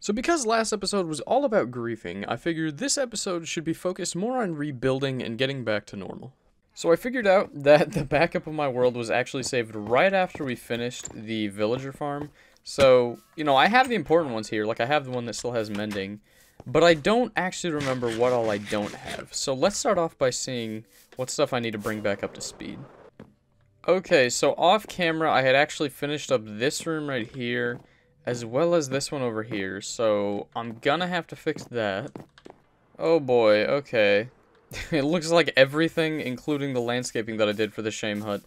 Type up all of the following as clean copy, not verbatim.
So because last episode was all about griefing, I figured this episode should be focused more on rebuilding and getting back to normal. So I figured out that the backup of my world was actually saved right after we finished the villager farm. So, I have the important ones here, like I have the one that still has mending, but I don't actually remember what all I don't have. So let's start off by seeing what stuff I need to bring back up to speed. Okay, so off camera I had actually finished up this room right here, as well as this one over here, so I'm gonna have to fix that. Oh boy, okay. It looks like everything, including the landscaping that I did for the shame hut,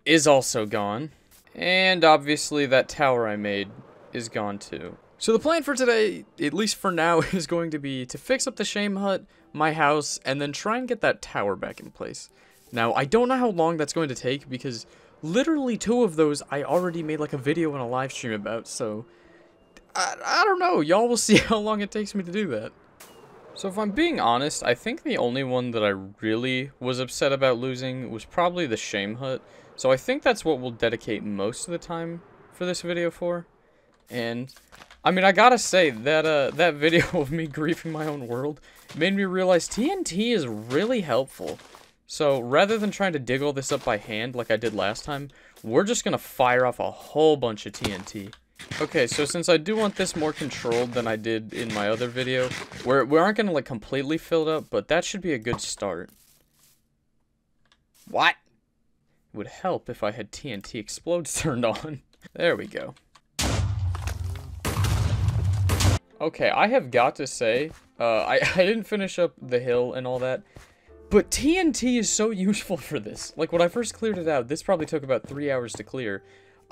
is also gone. And obviously that tower I made is gone too. So the plan for today, at least for now, is going to be to fix up the shame hut, my house, and then try and get that tower back in place. Now, I don't know how long that's going to take because literally 2 of those I already made like a video and a live stream about, so I don't know. Y'all will see how long it takes me to do that. So if I'm being honest, I think the only one that I really was upset about losing was probably the shame hut. So I think that's what we'll dedicate most of the time for this video for. And I mean, I gotta say that that video of me griefing my own world made me realize TNT is really helpful. So rather than trying to dig all this up by hand like I did last time, we're just gonna fire off a whole bunch of TNT. Okay, so since I do want this more controlled than I did in my other video, we aren't gonna like completely fill it up, but that should be a good start. What? It would help if I had TNT explodes turned on. There we go. Okay, I have got to say, I didn't finish up the hill and all that, but TNT is so useful for this. Like, when I first cleared it out, this probably took about 3 hours to clear.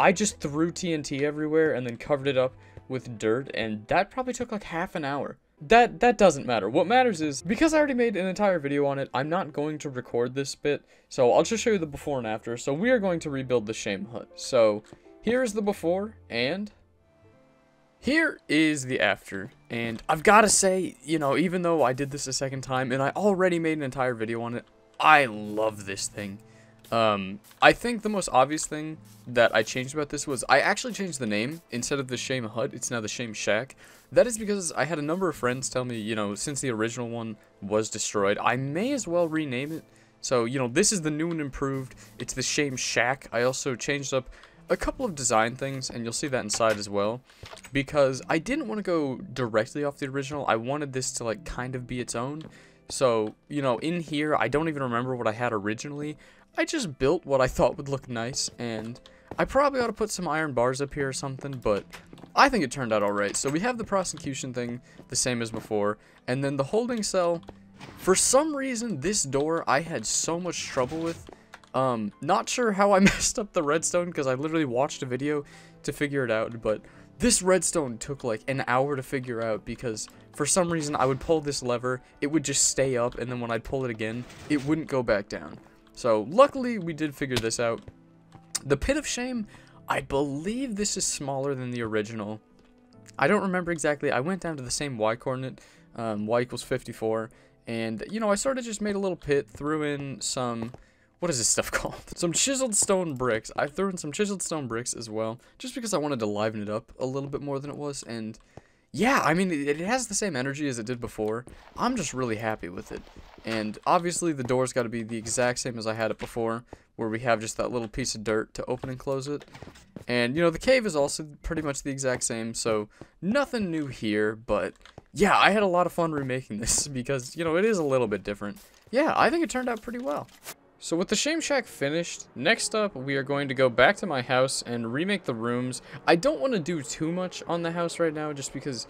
I just threw TNT everywhere and then covered it up with dirt, and that probably took like half an hour. That doesn't matter. What matters is, because I already made an entire video on it, I'm not going to record this bit, so I'll just show you the before and after. So we are going to rebuild the shame hut. So here is the before, and here is the after. And I've got to say, even though I did this a second time, and I already made an entire video on it, I love this thing. I think the most obvious thing that I changed about this was I actually changed the name. Instead of the Shame Hut, it's now the Shame Shack. That is because I had a number of friends tell me, since the original one was destroyed, I may as well rename it. So, this is the new and improved. It's the Shame Shack. I also changed up a couple of design things, and you'll see that inside as well, because I didn't want to go directly off the original. I wanted this to, like, kind of be its own. So, in here, I don't even remember what I had originally. I just built what I thought would look nice, and I probably ought to put some iron bars up here or something, but I think it turned out alright. So we have the prosecution thing the same as before, and then the holding cell. For some reason, this door I had so much trouble with. Not sure how I messed up the redstone, because I literally watched a video to figure it out, but this redstone took like an hour to figure out, because for some reason I would pull this lever, it would just stay up, and then when I'd pull it again, it wouldn't go back down. So, luckily, we did figure this out. The Pit of Shame, I believe this is smaller than the original. I don't remember exactly. I went down to the same Y coordinate, Y equals 54, and, I sort of just made a little pit, threw in some, what is this stuff called? Some chiseled stone bricks. I threw in some chiseled stone bricks as well, just because I wanted to liven it up a little bit more than it was, and yeah, I mean, it has the same energy as it did before. I'm just really happy with it. And obviously the door's got to be the exact same as I had it before, where we have just that little piece of dirt to open and close it. And, the cave is also pretty much the exact same, so nothing new here, but yeah, I had a lot of fun remaking this because, it is a little bit different. Yeah, I think it turned out pretty well. So with the Shame Shack finished, next up we are going to go back to my house and remake the rooms. I don't want to do too much on the house right now just because,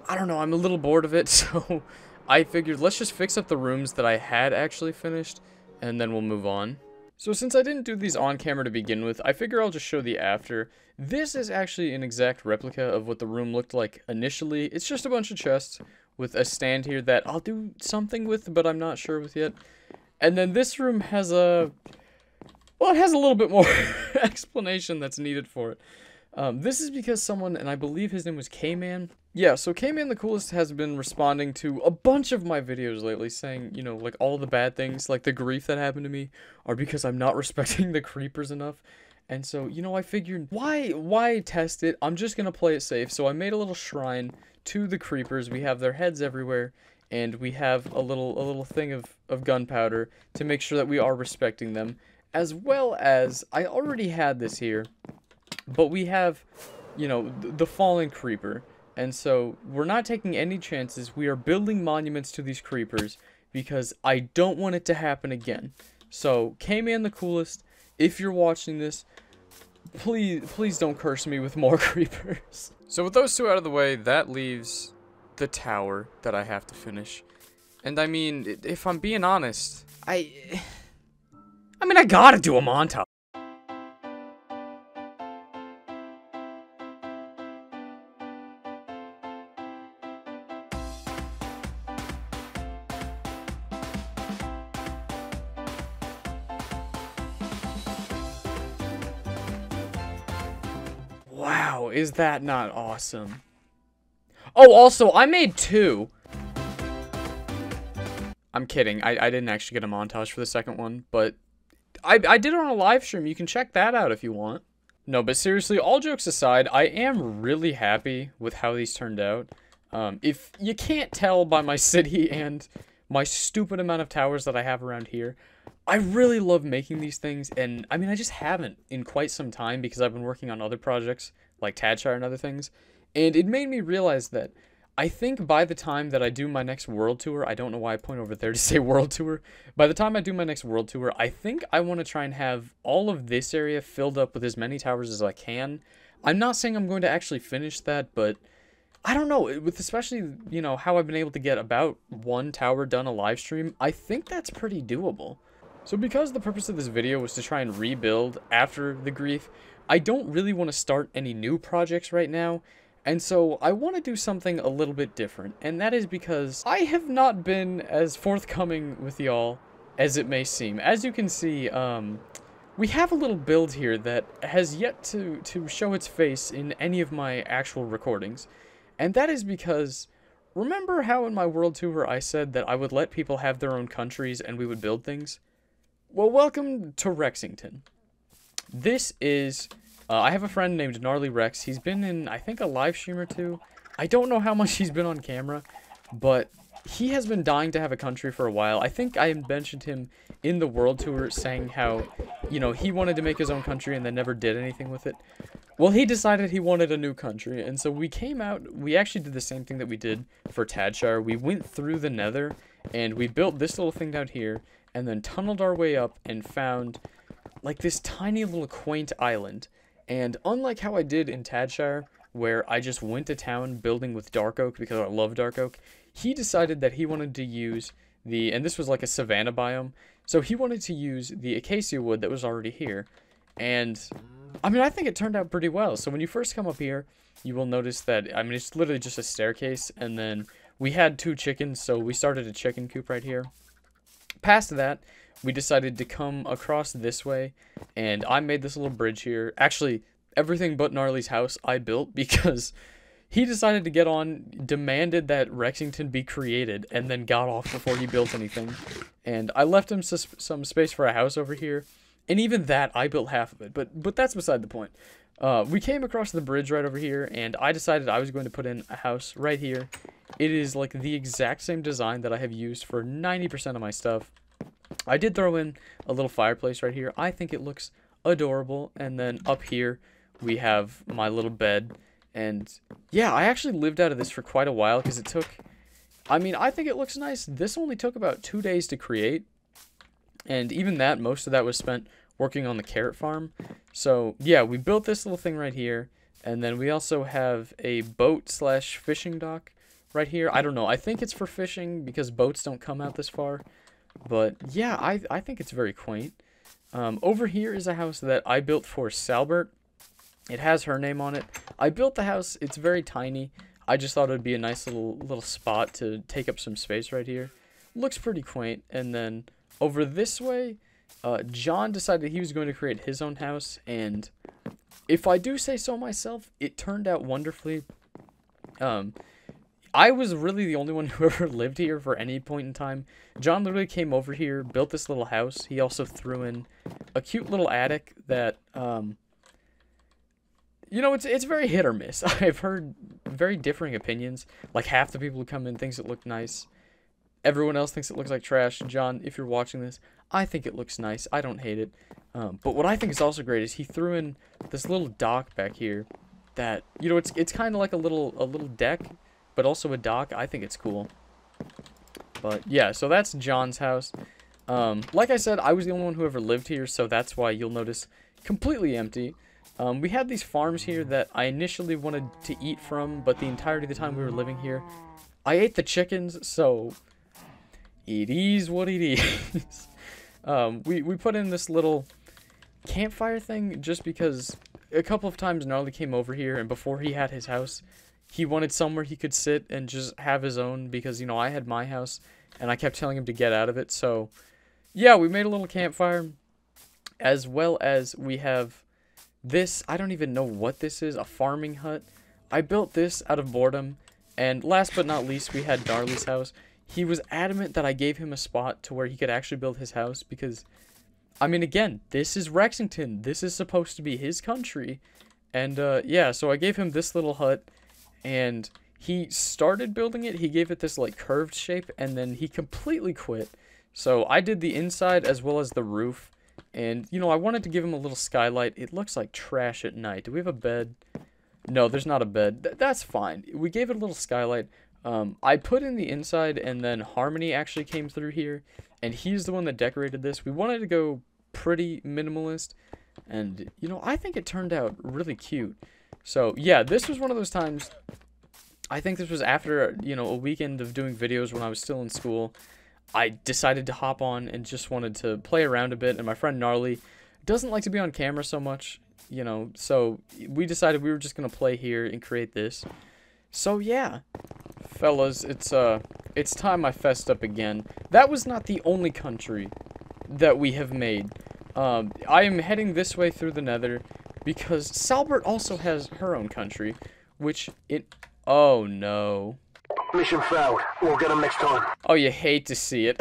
I don't know, I'm a little bored of it, so I figured let's just fix up the rooms that I had actually finished, and then we'll move on. So since I didn't do these on camera to begin with, I figure I'll just show the after. This is actually an exact replica of what the room looked like initially. It's just a bunch of chests with a stand here that I'll do something with, but I'm not sure with yet. And then this room has well, it has a little bit more explanation that's needed for it. This is because someone, and I believe his name was K-Man. Yeah, so K-Man the Coolest has been responding to a bunch of my videos lately saying, like all the bad things, like the grief that happened to me, are because I'm not respecting the creepers enough. And so, I figured, why test it? I'm just gonna play it safe. So I made a little shrine to the creepers. We have their heads everywhere, and we have a little thing of gunpowder to make sure that we are respecting them. As well as, I already had this here, but we have, you know, the fallen creeper. And so, we're not taking any chances. We are building monuments to these creepers because I don't want it to happen again. So, K-Man the Coolest, if you're watching this, please don't curse me with more creepers. So with those two out of the way, that leaves the tower that I have to finish. And I mean, if I'm being honest, I mean, I gotta do a montage. Wow, is that not awesome? Oh, also, I made 2. I'm kidding. I didn't actually get a montage for the second one, but I did it on a live stream. You can check that out if you want. No, but seriously, all jokes aside, I am really happy with how these turned out. If you can't tell by my city and my stupid amount of towers that I have around here, I really love making these things, and I mean, I just haven't in quite some time because I've been working on other projects, like Tadshire and other things, and it made me realize that I think by the time that I do my next world tour, I don't know why I point over there to say world tour, by the time I do my next world tour, I think I want to try and have all of this area filled up with as many towers as I can. I'm not saying I'm going to actually finish that, but I don't know, with especially, you know, how I've been able to get about 1 tower done a live stream, I think that's pretty doable. So because the purpose of this video was to try and rebuild after the grief, I don't really want to start any new projects right now, and so I want to do something a little bit different, and that is because I have not been as forthcoming with y'all as it may seem. As you can see, we have a little build here that has yet to show its face in any of my actual recordings, and that is because, remember how in my world tour I said that I would let people have their own countries and we would build things? Well, welcome to Rexington. This is, I have a friend named Gnarly Rex. He's been in, I think, a live stream or 2. I don't know how much he's been on camera, but he has been dying to have a country for a while. I think I mentioned him in the world tour saying how, you know, he wanted to make his own country and then never did anything with it. Well, he decided he wanted a new country, and so we came out, we actually did the same thing that we did for Tadshire. We went through the nether, and we built this little thing down here, and then tunneled our way up and found, like, this tiny little quaint island. And unlike how I did in Tadshire, where I just went to town building with dark oak because I love dark oak, he decided that he wanted to use the, and this was like a savanna biome, so he wanted to use the acacia wood that was already here. And, I mean, I think it turned out pretty well. So when you first come up here, you will notice that, I mean, it's literally just a staircase, and then we had 2 chickens, so we started a chicken coop right here. Past that, we decided to come across this way, and I made this little bridge here. Actually, everything but Gnarly's house I built because he decided to get on, demanded that Rexington be created, and then got off before he built anything. And I left him some space for a house over here, and even that, I built half of it, but that's beside the point. We came across the bridge right over here, and I decided I was going to put in a house right here. It is like the exact same design that I have used for 90% of my stuff. I did throw in a little fireplace right here. I think it looks adorable. And then up here, we have my little bed. And yeah, I actually lived out of this for quite a while because it took, I mean, I think it looks nice. This only took about 2 days to create. And even that, most of that was spent working on the carrot farm. So yeah, we built this little thing right here. And then we also have a boat slash fishing dock right here. I don't know. I think it's for fishing because boats don't come out this far. But yeah, I think it's very quaint. Over here is a house that I built for Salbert. It has her name on it. I built the house. It's very tiny. I just thought it would be a nice little spot to take up some space right here. Looks pretty quaint. And then over this way, John decided he was going to create his own house. And if I do say so myself, it turned out wonderfully. I was really the only one who ever lived here for any point in time. John literally came over here, built this little house. He also threw in a cute little attic that, you know, it's very hit or miss. I've heard very differing opinions. Like, half the people who come in thinks it looked nice. Everyone else thinks it looks like trash. John, if you're watching this, I think it looks nice. I don't hate it. But what I think is also great is he threw in this little dock back here that, you know, it's kind of like a little deck, but also a dock. I think it's cool. But yeah, so that's John's house. Like I said, I was the only one who ever lived here, so that's why you'll notice completely empty. We had these farms here that I initially wanted to eat from, but the entirety of the time we were living here, I ate the chickens, so it is what it is. We put in this little campfire thing just because a couple of times Gnarly came over here, and before he had his house, he wanted somewhere he could sit and just have his own because, you know, I had my house, and I kept telling him to get out of it, so yeah, we made a little campfire, as well as we have this. I don't even know what this is, a farming hut. I built this out of boredom, and last but not least, we had Gnarly's house. He was adamant that I gave him a spot to where he could actually build his house because, I mean, again, this is Rexington. This is supposed to be his country. And, yeah, so I gave him this little hut, and he started building it. He gave it this, like, curved shape, and then he completely quit. So I did the inside as well as the roof. And, you know, I wanted to give him a little skylight. It looks like trash at night. Do we have a bed? No, there's not a bed. That's fine. We gave it a little skylight. I put in the inside, and then Harmony actually came through here, and he's the one that decorated this. We wanted to go pretty minimalist, and, you know, I think it turned out really cute. So, yeah, this was one of those times, I think this was after, you know, a weekend of doing videos when I was still in school. I decided to hop on and just wanted to play around a bit, and my friend Gnarly doesn't like to be on camera so much, you know, so we decided we were just going to play here and create this. So, yeah, fellas, it's time I fessed up again. That was not the only country that we have made. I am heading this way through the Nether because Salbert also has her own country, which oh no. Mission failed. We'll get them next time. Oh, you hate to see it.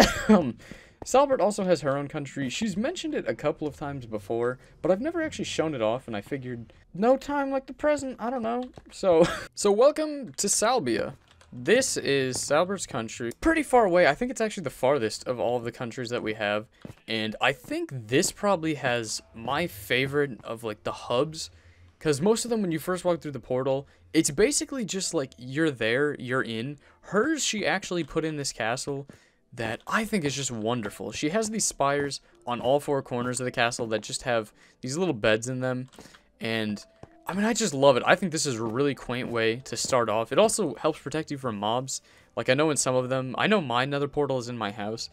Salbert also has her own country. She's mentioned it a couple of times before, but I've never actually shown it off, and I figured, no time like the present, I don't know. So welcome to Salbia. This is Salbert's country. Pretty far away. I think it's actually the farthest of all of the countries that we have, and I think this probably has my favorite of, like, the hubs, because most of them, when you first walk through the portal, it's basically just, like, you're there, you're in. Hers, she actually put in this castle that I think is just wonderful. She has these spires on all four corners of the castle that just have these little beds in them, and I mean, I just love it. I think this is a really quaint way to start off. It also helps protect you from mobs. Like, I know in some of them, I know my nether portal is in my house,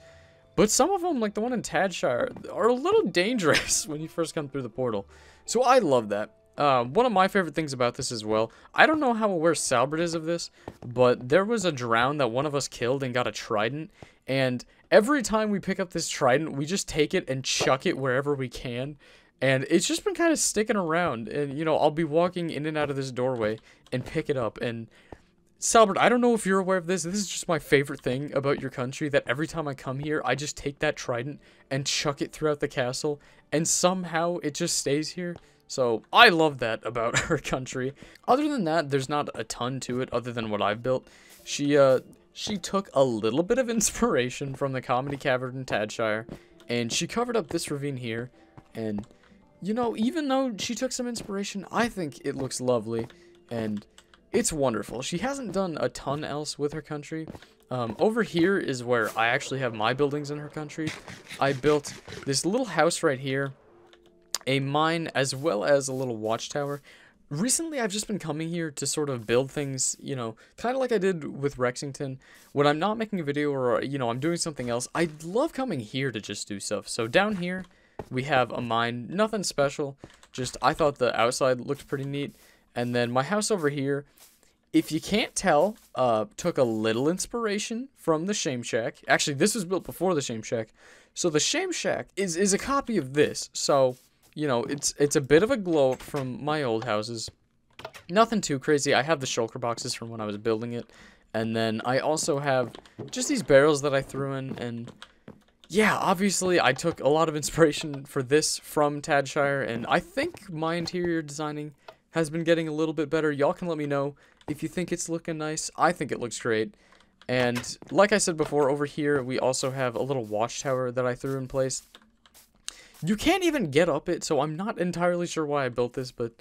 but some of them, like the one in Tadshire, are a little dangerous when you first come through the portal. So I love that. One of my favorite things about this as well, I don't know how aware Salbert is of this, but there was a drown that one of us killed and got a trident, and every time we pick up this trident, we just take it and chuck it wherever we can, and it's just been kind of sticking around, and, you know, I'll be walking in and out of this doorway and pick it up, and Salbert, I don't know if you're aware of this is just my favorite thing about your country, that every time I come here, I just take that trident and chuck it throughout the castle, and somehow it just stays here. So, I love that about her country. Other than that, there's not a ton to it other than what I've built. She took a little bit of inspiration from the Comedy Cavern in Tadshire, and she covered up this ravine here, and, you know, even though she took some inspiration, I think it looks lovely, and it's wonderful. She hasn't done a ton else with her country. Over here is where I actually have my buildings in her country. I built this little house right here, a mine, as well as a little watchtower. Recently, I've just been coming here to sort of build things, you know, kind of like I did with Rexington. When I'm not making a video or, you know, I'm doing something else, I love coming here to just do stuff. So down here, we have a mine, nothing special, just I thought the outside looked pretty neat. And then my house over here, if you can't tell, took a little inspiration from the Shame Shack. Actually, this was built before the Shame Shack. So the Shame Shack is a copy of this. So, you know, it's a bit of a glow up from my old houses. Nothing too crazy. I have the shulker boxes from when I was building it. And then I also have just these barrels that I threw in. And yeah, obviously I took a lot of inspiration for this from Tadshire. And I think my interior designing has been getting a little bit better. Y'all can let me know if you think it's looking nice. I think it looks great. And like I said before, over here we also have a little watchtower that I threw in place. You can't even get up it, so I'm not entirely sure why I built this, but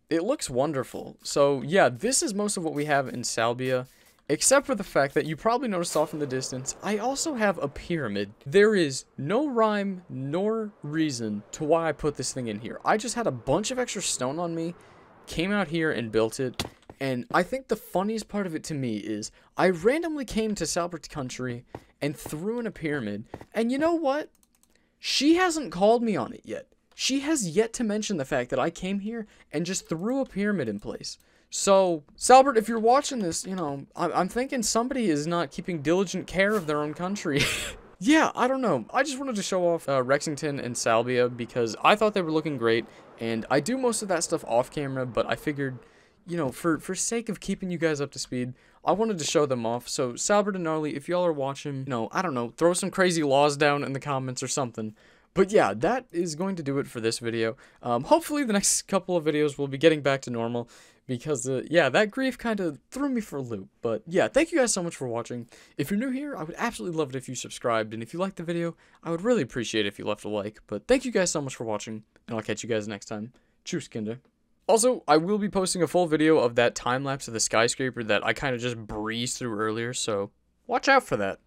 it looks wonderful. So yeah, this is most of what we have in Salbia, except for the fact that you probably noticed off in the distance, I also have a pyramid. There is no rhyme nor reason to why I put this thing in here. I just had a bunch of extra stone on me, came out here and built it, and I think the funniest part of it to me is I randomly came to Salbert Country and threw in a pyramid, and you know what? She hasn't called me on it yet. She has yet to mention the fact that I came here and just threw a pyramid in place. So, Salbert, if you're watching this, you know, I'm thinking somebody is not keeping diligent care of their own country. Yeah, I don't know. I just wanted to show off Rexington and Salbia because I thought they were looking great. And I do most of that stuff off camera, but I figured, you know, for sake of keeping you guys up to speed, I wanted to show them off. So, Salbert and Gnarly, if y'all are watching, you know, I don't know, throw some crazy laws down in the comments or something. But yeah, that is going to do it for this video. Hopefully the next couple of videos will be getting back to normal. Because, yeah, that grief kind of threw me for a loop. But, yeah, thank you guys so much for watching. If you're new here, I would absolutely love it if you subscribed. And if you liked the video, I would really appreciate it if you left a like. But thank you guys so much for watching. And I'll catch you guys next time. Tschüss, Kinder. Also, I will be posting a full video of that time-lapse of the skyscraper that I kind of just breezed through earlier. So, watch out for that.